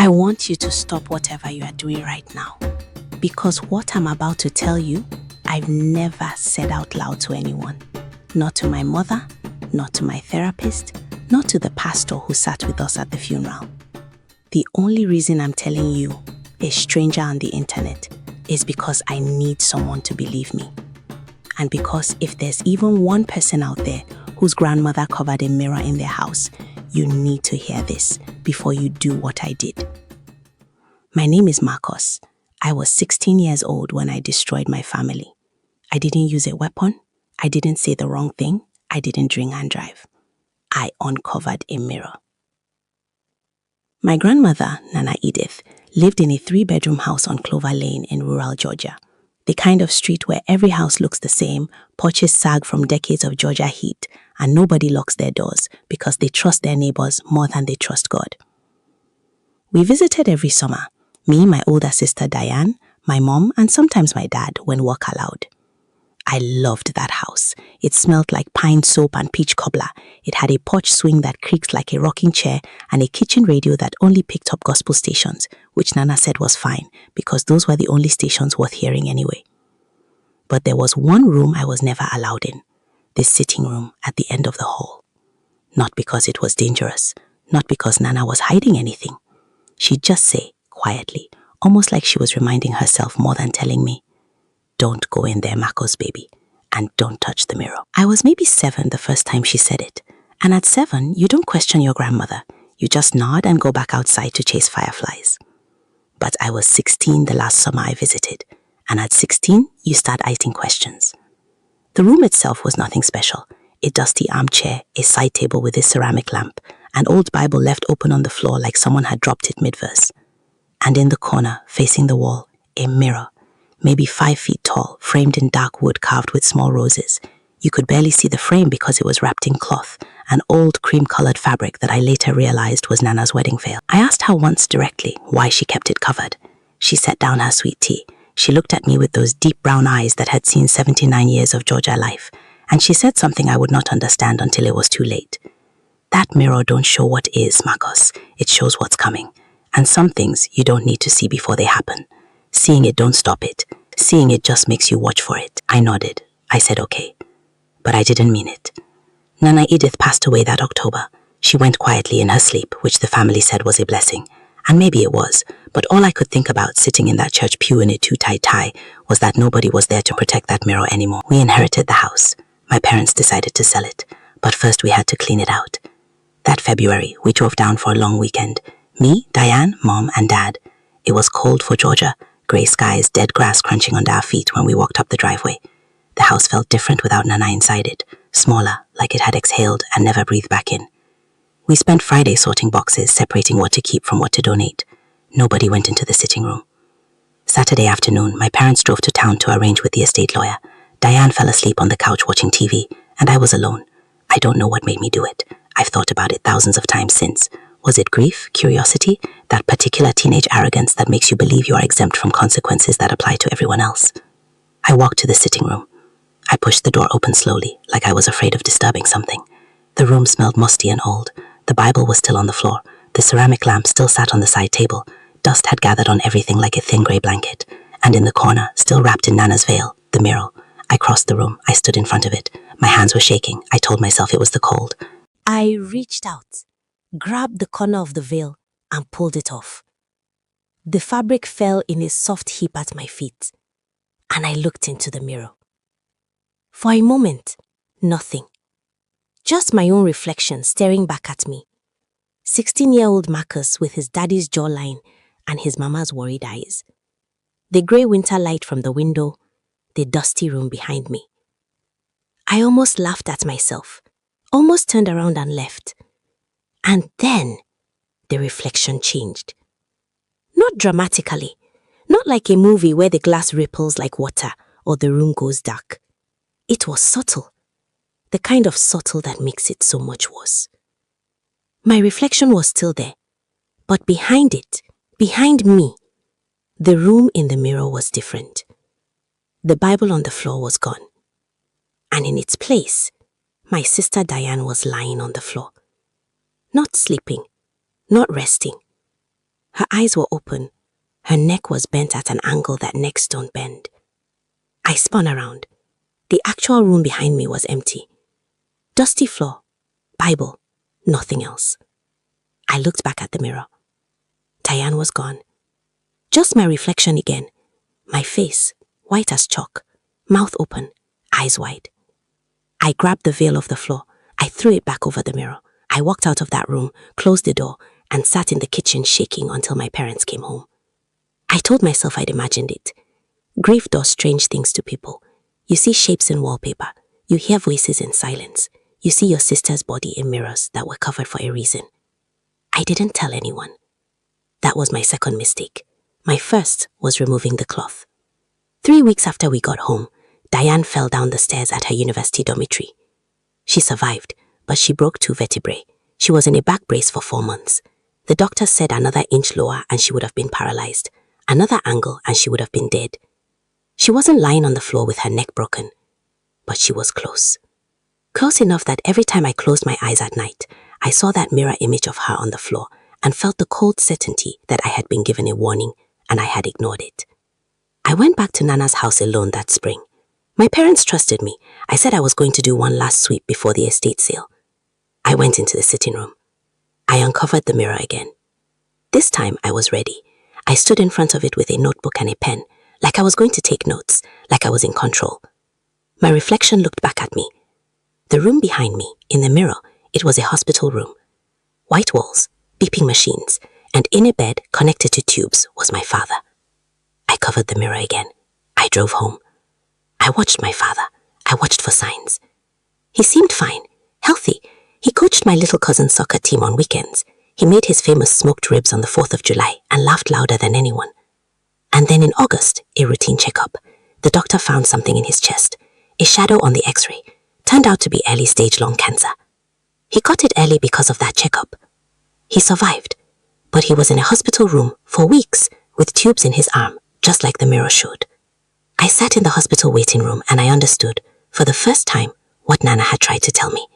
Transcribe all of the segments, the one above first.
I want you to stop whatever you are doing right now, because what I'm about to tell you, I've never said out loud to anyone. Not to my mother, not to my therapist, not to the pastor who sat with us at the funeral. The only reason I'm telling you, a stranger on the internet, is because I need someone to believe me. And because if there's even one person out there whose grandmother covered a mirror in their house, you need to hear this before you do what I did. My name is Marcus. I was 16 years old when I destroyed my family. I didn't use a weapon. I didn't say the wrong thing. I didn't drink and drive. I uncovered a mirror. My grandmother, Nana Edith, lived in a 3-bedroom house on Clover Lane in rural Georgia. The kind of street where every house looks the same, porches sag from decades of Georgia heat, and nobody locks their doors because they trust their neighbors more than they trust God. We visited every summer, me, my older sister Diane, my mom, and sometimes my dad when work allowed. I loved that house. It smelled like pine soap and peach cobbler. It had a porch swing that creaked like a rocking chair and a kitchen radio that only picked up gospel stations, which Nana said was fine because those were the only stations worth hearing anyway. But there was one room I was never allowed in, the sitting room at the end of the hall. Not because it was dangerous, not because Nana was hiding anything. She'd just say, quietly, almost like she was reminding herself more than telling me, "Don't go in there, Marcos, baby, and don't touch the mirror." I was maybe 7 the first time she said it, and at 7, you don't question your grandmother. You just nod and go back outside to chase fireflies. But I was 16 the last summer I visited, and at 16, you start asking questions. The room itself was nothing special. A dusty armchair, a side table with a ceramic lamp, an old Bible left open on the floor like someone had dropped it mid-verse. And in the corner, facing the wall, a mirror, maybe 5 feet tall, framed in dark wood carved with small roses. You could barely see the frame because it was wrapped in cloth, an old cream-colored fabric that I later realized was Nana's wedding veil. I asked her once directly why she kept it covered. She set down her sweet tea. She looked at me with those deep brown eyes that had seen 79 years of Georgia life, and she said something I would not understand until it was too late. That mirror don't show what is, Marcos. It shows what's coming. And some things you don't need to see before they happen. Seeing it don't stop it. Seeing it just makes you watch for it. I nodded. I said okay. But I didn't mean it. Nana Edith passed away that October. She went quietly in her sleep, which the family said was a blessing. And maybe it was, but all I could think about sitting in that church pew in a too-tight tie was that nobody was there to protect that mirror anymore. We inherited the house. My parents decided to sell it, but first we had to clean it out. That February, we drove down for a long weekend. Me, Diane, Mom, and Dad. It was cold for Georgia. Grey skies, dead grass crunching under our feet when we walked up the driveway. The house felt different without Nana inside it, smaller, like it had exhaled and never breathed back in. We spent Friday sorting boxes, separating what to keep from what to donate. Nobody went into the sitting room. Saturday afternoon, my parents drove to town to arrange with the estate lawyer. Diane fell asleep on the couch watching TV, and I was alone. I don't know what made me do it. I've thought about it thousands of times since. Was it grief, curiosity, that particular teenage arrogance that makes you believe you are exempt from consequences that apply to everyone else? I walked to the sitting room. I pushed the door open slowly, like I was afraid of disturbing something. The room smelled musty and old. The Bible was still on the floor. The ceramic lamp still sat on the side table. Dust had gathered on everything like a thin grey blanket. And in the corner, still wrapped in Nana's veil, the mirror. I crossed the room. I stood in front of it. My hands were shaking. I told myself it was the cold. I reached out, grabbed the corner of the veil, and pulled it off. The fabric fell in a soft heap at my feet, and I looked into the mirror. For a moment, nothing. Just my own reflection staring back at me. 16-year-old Marcus with his daddy's jawline and his mama's worried eyes. The grey winter light from the window, the dusty room behind me. I almost laughed at myself, almost turned around and left. And then, the reflection changed. Not dramatically, not like a movie where the glass ripples like water or the room goes dark. It was subtle, the kind of subtle that makes it so much worse. My reflection was still there, but behind it, behind me, the room in the mirror was different. The Bible on the floor was gone, and in its place, my sister Diane was lying on the floor. Not sleeping, not resting. Her eyes were open. Her neck was bent at an angle that necks don't bend. I spun around. The actual room behind me was empty. Dusty floor, Bible, nothing else. I looked back at the mirror. Diane was gone. Just my reflection again. My face, white as chalk, mouth open, eyes wide. I grabbed the veil off the floor. I threw it back over the mirror. I walked out of that room, closed the door, and sat in the kitchen shaking until my parents came home. I told myself I'd imagined it. Grief does strange things to people. You see shapes in wallpaper. You hear voices in silence. You see your sister's body in mirrors that were covered for a reason. I didn't tell anyone. That was my second mistake. My first was removing the cloth. 3 weeks after we got home, Diane fell down the stairs at her university dormitory. She survived, but she broke 2 vertebrae. She was in a back brace for 4 months. The doctor said another inch lower and she would have been paralyzed. Another angle and she would have been dead. She wasn't lying on the floor with her neck broken, but she was close. Close enough that every time I closed my eyes at night, I saw that mirror image of her on the floor and felt the cold certainty that I had been given a warning and I had ignored it. I went back to Nana's house alone that spring. My parents trusted me. I said I was going to do one last sweep before the estate sale. I went into the sitting room. I uncovered the mirror again. This time I was ready. I stood in front of it with a notebook and a pen, like I was going to take notes, like I was in control. My reflection looked back at me. The room behind me, in the mirror, it was a hospital room. White walls, beeping machines, and in a bed connected to tubes was my father. I covered the mirror again. I drove home. I watched my father. I watched for signs. He seemed fine, healthy. He coached my little cousin's soccer team on weekends. He made his famous smoked ribs on the 4th of July and laughed louder than anyone. And then in August, a routine checkup. The doctor found something in his chest. A shadow on the x-ray. Turned out to be early-stage lung cancer. He caught it early because of that checkup. He survived, but he was in a hospital room for weeks with tubes in his arm, just like the mirror showed. I sat in the hospital waiting room and I understood, for the first time, what Nana had tried to tell me.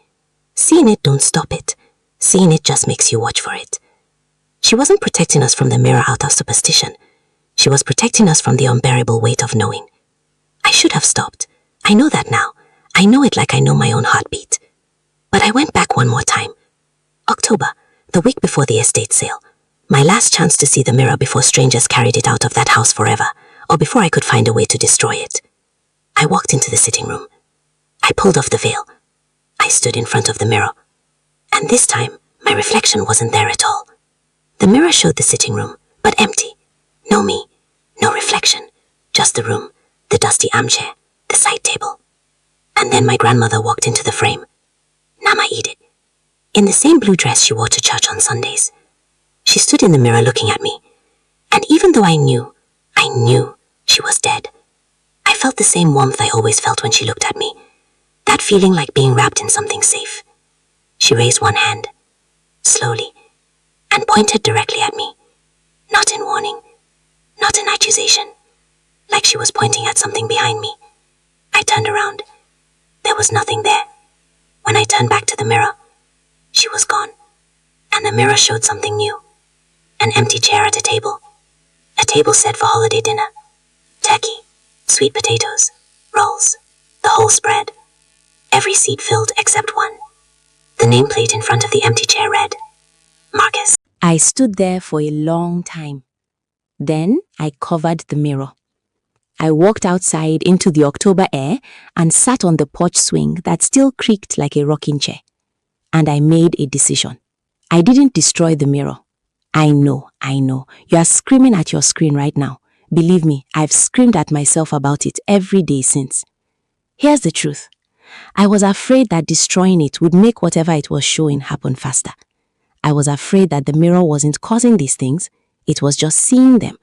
Seeing it don't stop it. Seeing it just makes you watch for it. She wasn't protecting us from the mirror out of superstition. She was protecting us from the unbearable weight of knowing. I should have stopped. I know that now. I know it like I know my own heartbeat. But I went back one more time. October, the week before the estate sale. My last chance to see the mirror before strangers carried it out of that house forever, or before I could find a way to destroy it. I walked into the sitting room. I pulled off the veil. I stood in front of the mirror. And this time, my reflection wasn't there at all. The mirror showed the sitting room, but empty. No me, no reflection, just the room, the dusty armchair, the side table. And then my grandmother walked into the frame. Nama Edith, in the same blue dress she wore to church on Sundays. She stood in the mirror looking at me. And even though I knew she was dead, I felt the same warmth I always felt when she looked at me. That feeling like being wrapped in something safe. She raised one hand, slowly, and pointed directly at me. Not in warning, not in accusation, like she was pointing at something behind me. I turned around. There was nothing there. When I turned back to the mirror, she was gone, and the mirror showed something new. An empty chair at a table set for holiday dinner. Turkey, sweet potatoes, rolls, the whole spread. Every seat filled except one. The nameplate in front of the empty chair read, Marcus. I stood there for a long time. Then I covered the mirror. I walked outside into the October air and sat on the porch swing that still creaked like a rocking chair. And I made a decision. I didn't destroy the mirror. I know. You are screaming at your screen right now. Believe me, I've screamed at myself about it every day since. Here's the truth. I was afraid that destroying it would make whatever it was showing happen faster. I was afraid that the mirror wasn't causing these things, it was just seeing them.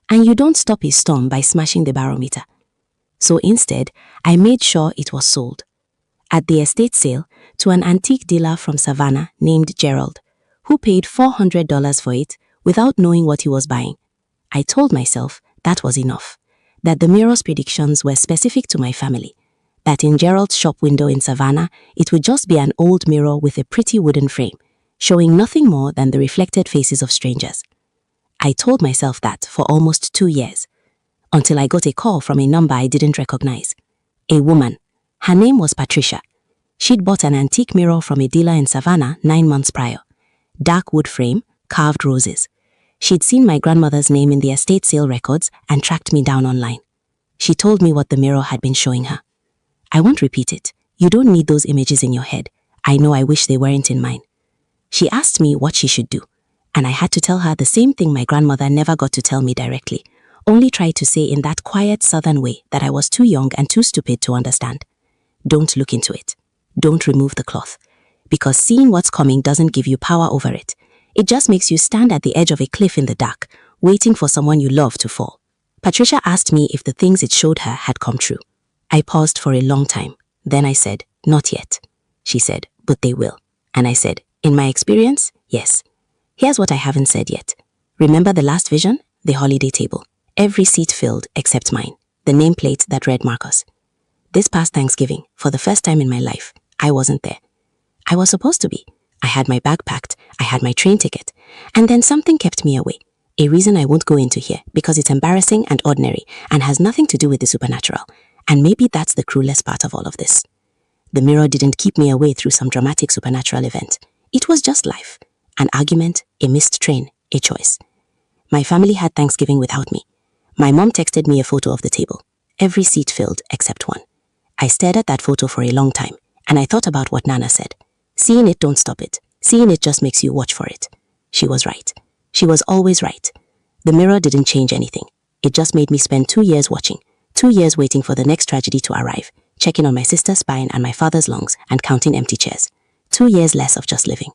And you don't stop a storm by smashing the barometer. So instead, I made sure it was sold. At the estate sale, to an antique dealer from Savannah named Gerald, who paid $400 for it without knowing what he was buying. I told myself that was enough, that the mirror's predictions were specific to my family, that in Gerald's shop window in Savannah, it would just be an old mirror with a pretty wooden frame, showing nothing more than the reflected faces of strangers. I told myself that for almost 2 years, until I got a call from a number I didn't recognize. A woman. Her name was Patricia. She'd bought an antique mirror from a dealer in Savannah 9 months prior. Dark wood frame, carved roses. She'd seen my grandmother's name in the estate sale records and tracked me down online. She told me what the mirror had been showing her. I won't repeat it. You don't need those images in your head. I know I wish they weren't in mine. She asked me what she should do, and I had to tell her the same thing my grandmother never got to tell me directly, only tried to say in that quiet southern way that I was too young and too stupid to understand. Don't look into it. Don't remove the cloth. Because seeing what's coming doesn't give you power over it. It just makes you stand at the edge of a cliff in the dark, waiting for someone you love to fall. Patricia asked me if the things it showed her had come true. I paused for a long time. Then I said, not yet. She said, but they will. And I said, in my experience, yes. Here's what I haven't said yet. Remember the last vision? The holiday table. Every seat filled except mine. The nameplate that read Marcus. This past Thanksgiving, for the first time in my life, I wasn't there. I was supposed to be. I had my bag packed, I had my train ticket, and then something kept me away. A reason I won't go into here because it's embarrassing and ordinary and has nothing to do with the supernatural. And maybe that's the cruelest part of all of this. The mirror didn't keep me away through some dramatic supernatural event. It was just life. An argument, a missed train, a choice. My family had Thanksgiving without me. My mom texted me a photo of the table. Every seat filled except one. I stared at that photo for a long time, and I thought about what Nana said. Seeing it don't stop it. Seeing it just makes you watch for it. She was right. She was always right. The mirror didn't change anything. It just made me spend 2 years watching. 2 years waiting for the next tragedy to arrive, checking on my sister's spine and my father's lungs and counting empty chairs. 2 years less of just living.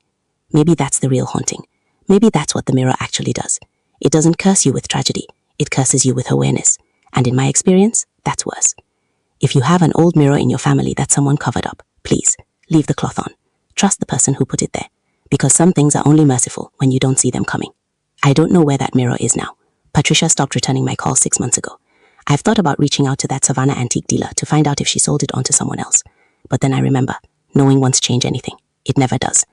Maybe that's the real haunting. Maybe that's what the mirror actually does. It doesn't curse you with tragedy. It curses you with awareness. And in my experience, that's worse. If you have an old mirror in your family that someone covered up, please, leave the cloth on. Trust the person who put it there. Because some things are only merciful when you don't see them coming. I don't know where that mirror is now. Patricia stopped returning my calls 6 months ago. I've thought about reaching out to that Savannah antique dealer to find out if she sold it on to someone else. But then I remember, knowing won't change anything. It never does.